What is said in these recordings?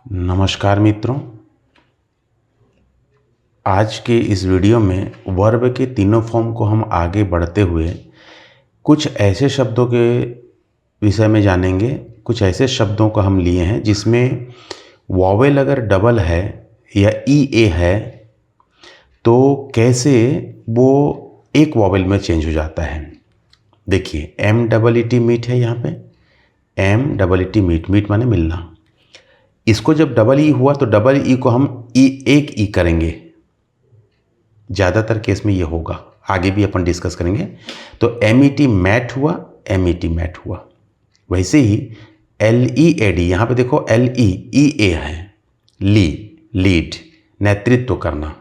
नमस्कार मित्रों, आज के इस वीडियो में वर्ब के तीनों फॉर्म को हम आगे बढ़ते हुए कुछ ऐसे शब्दों के विषय में जानेंगे। कुछ ऐसे शब्दों को हम लिए हैं जिसमें वॉवेल अगर डबल है या ई ए है तो कैसे वो एक वॉवेल में चेंज हो जाता है। देखिए, M double E T meet है, यहाँ पे M double E T meet, meet माने मिलना। इसको जब डबल ई हुआ तो डबल ई को हम ई एक ई करेंगे। ज़्यादातर केस में ये होगा, आगे भी अपन डिस्कस करेंगे। तो एम ई टी मैट हुआ, एम ई टी मैट हुआ। वैसे ही एल ई ए डी, यहाँ पे देखो एल ई ए है, ली लीड, नेतृत्व करना।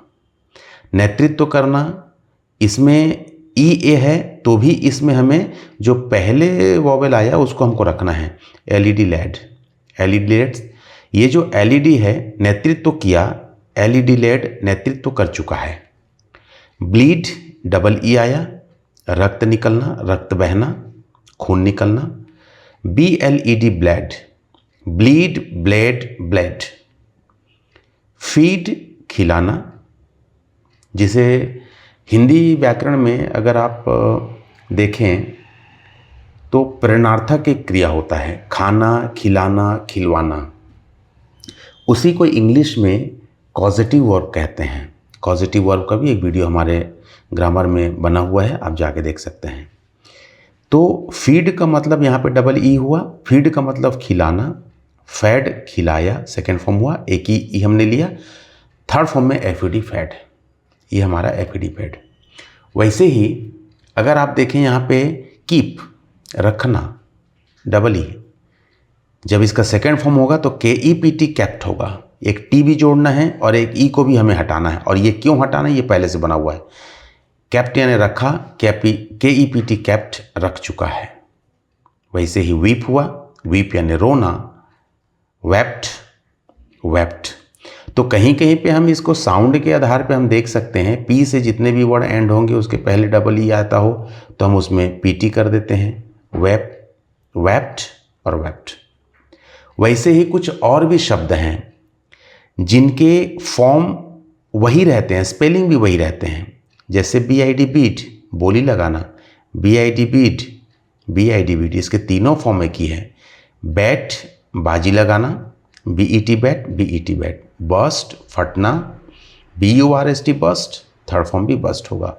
नेतृत्व करना इसमें ई ए है तो भी इसमें हमें जो पहले वॉवेल आया उसको हमको रखना है, L E D lead. L E D lead, ये जो एल ई डी है नेतृत्व किया, एल ई डी लैड नेतृत्व कर चुका है। ब्लीड डबल ई आया, रक्त निकलना, रक्त बहना, खून निकलना। B L E D bled, bleed blade blade. Feed खिलाना, जिसे हिंदी व्याकरण में अगर आप देखें तो प्रेरणार्थक एक क्रिया होता है, खाना, खिलाना, खिलवाना। उसी को इंग्लिश में कॉजेटिव वर्ब कहते हैं। कॉजेटिव वर्ब का भी एक वीडियो हमारे ग्रामर में बना हुआ है, आप जाके देख सकते हैं। तो फीड का मतलब यहाँ पे डबल ई हुआ, फीड का मतलब खिलाना, फैड खिलाया, सेकेंड फॉर्म हुआ, एक ही ई हमने लिया। थर्ड फॉर्म में एफ ई डी फैड, ये हमारा एफ ई डी फैड। वैसे ही अगर आप देखें यहाँ पे कीप रखना, डबल ई, जब इसका सेकेंड फॉर्म होगा तो के ई पी टी कैप्ट होगा। एक टी भी जोड़ना है और एक ई को भी हमें हटाना है। और ये क्यों हटाना है, ये पहले से बना हुआ है। कैप्ट यानी रखा, के ई पी टी कैप्ट रख चुका है। वैसे ही वीप हुआ, वीप यानी रोना, वेप्ट वेप्ट। तो कहीं कहीं पे हम इसको साउंड के आधार पे हम देख सकते हैं, पी से जितने भी वर्ड एंड होंगे उसके पहले डबल ई आता हो तो हम उसमें पी टी कर देते हैं, वेप, वेप्ट और वेप्ट। वैसे ही कुछ और भी शब्द हैं जिनके फॉर्म वही रहते हैं, स्पेलिंग भी वही रहते हैं। जैसे बी आई डी बीट, बोली लगाना, B I D bid, B I D bid, इसके तीनों फॉर्म एक ही है। बैट बाजी लगाना, B E T bet, B E T bet. Burst फटना, B U R S T burst, third form भी बस्ट होगा।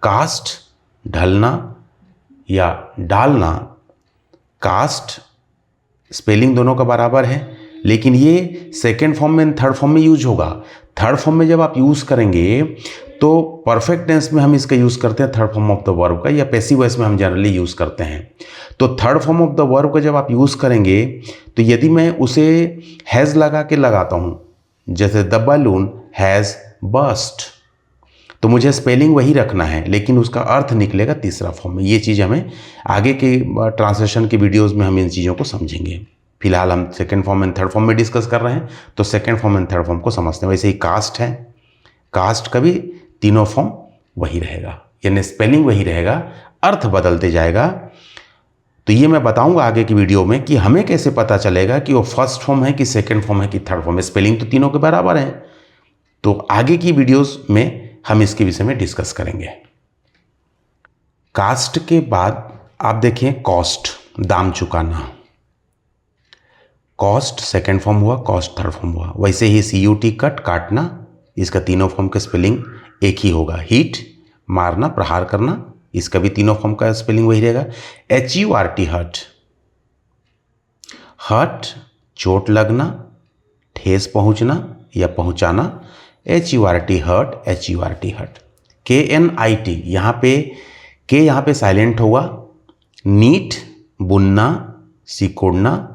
कास्ट ढलना या डालना, कास्ट स्पेलिंग दोनों का बराबर है, लेकिन ये सेकेंड फॉर्म में थर्ड फॉर्म में यूज होगा। थर्ड फॉर्म में जब आप यूज़ करेंगे तो परफेक्ट टेंस में हम इसका यूज़ करते हैं third form of the verb का, या पैसिव वॉइस में हम जनरली यूज़ करते हैं। तो third form of the verb का जब आप यूज़ करेंगे तो यदि मैं उसे हैज़ लगा के लगाता हूँ, जैसे द बलून हैज़ बस्ट, तो मुझे स्पेलिंग वही रखना है लेकिन उसका अर्थ निकलेगा तीसरा फॉर्म में। ये चीज़ हमें आगे के ट्रांसलेशन के वीडियोज़ में हम इन चीज़ों को समझेंगे। फिलहाल हम second form and third form में डिस्कस कर रहे हैं, तो second form and third form को समझते हैं। वैसे ही कास्ट है, कास्ट का भी तीनों फॉर्म वही रहेगा, यानी स्पेलिंग वही रहेगा, अर्थ बदलते जाएगा। तो ये मैं बताऊंगा आगे की वीडियो में कि हमें कैसे पता चलेगा कि वो फर्स्ट फॉर्म है कि सेकेंड फॉर्म है कि थर्ड फॉर्म है। स्पेलिंग तो तीनों के बराबर है। तो आगे की वीडियोज़ में हम इसके विषय में डिस्कस करेंगे। कास्ट के बाद आप देखिए कॉस्ट, दाम चुकाना, कॉस्ट सेकेंड फॉर्म हुआ, कॉस्ट थर्ड फॉर्म हुआ। वैसे ही सी यू टी कट, काटना, इसका तीनों फॉर्म का स्पेलिंग एक ही होगा। हीट मारना, प्रहार करना, इसका भी तीनों फॉर्म का स्पेलिंग वही रहेगा। H U R T hurt, hurt चोट लगना, ठेस पहुंचना या पहुंचाना, H U R T hurt, H U R T hurt. K N I T, यहाँ पे के यहाँ पे साइलेंट होगा। नीट बुनना, सिकोड़ना,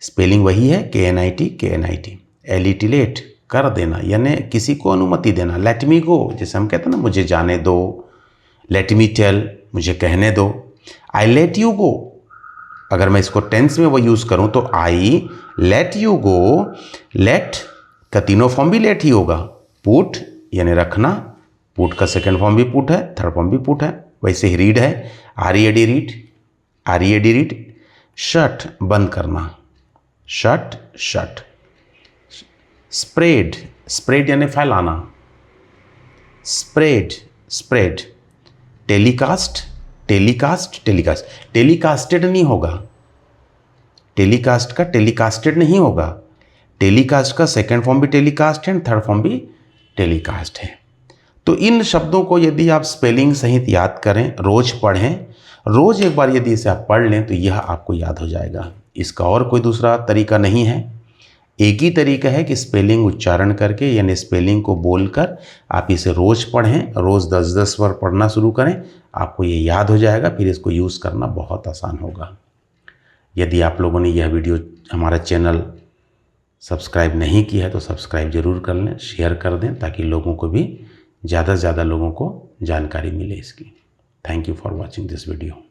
स्पेलिंग वही है, के एन आई टी, के एन आई टी। एलिटिलेट कर देना, यानी किसी को अनुमति देना। लेट मी गो, जैसे हम कहते हैं ना, मुझे जाने दो। लेट मी टेल, मुझे कहने दो। आई लेट यू गो, अगर मैं इसको टेंस में वो यूज़ करूँ तो I let you go, let का तीनों फॉर्म भी लेट ही होगा। पुट यानी रखना, पुट का सेकेंड फॉर्म भी पुट है, थर्ड फॉर्म भी पुट है। वैसे ही रीड है, R E A D read, R E A D read. Shut बंद करना, शट शट, स्प्रेड, स्प्रेड यानी फैलाना, spread, spread. Telecast, telecast, telecast, telecasted नहीं होगा, टेलीकास्ट का टेलीकास्टेड नहीं होगा। टेलीकास्ट का सेकंड फॉर्म भी टेलीकास्ट है, थर्ड फॉर्म भी टेलीकास्ट है। तो इन शब्दों को यदि आप स्पेलिंग सहित याद करें, रोज पढ़ें, रोज एक बार यदि इसे आप पढ़ लें तो यह आपको याद हो जाएगा। इसका और कोई दूसरा तरीका नहीं है, एक ही तरीका है कि स्पेलिंग उच्चारण करके यानी स्पेलिंग को बोलकर आप इसे रोज पढ़ें, रोज 10-10 बार पढ़ना शुरू करें, आपको ये याद हो जाएगा, फिर इसको यूज़ करना बहुत आसान होगा। यदि आप लोगों ने यह वीडियो, हमारा चैनल सब्सक्राइब नहीं किया है तो सब्सक्राइब जरूर कर लें, शेयर कर दें, ताकि लोगों को भी ज़्यादा से ज़्यादा लोगों को जानकारी मिले इसकी। Thank you for watching this video.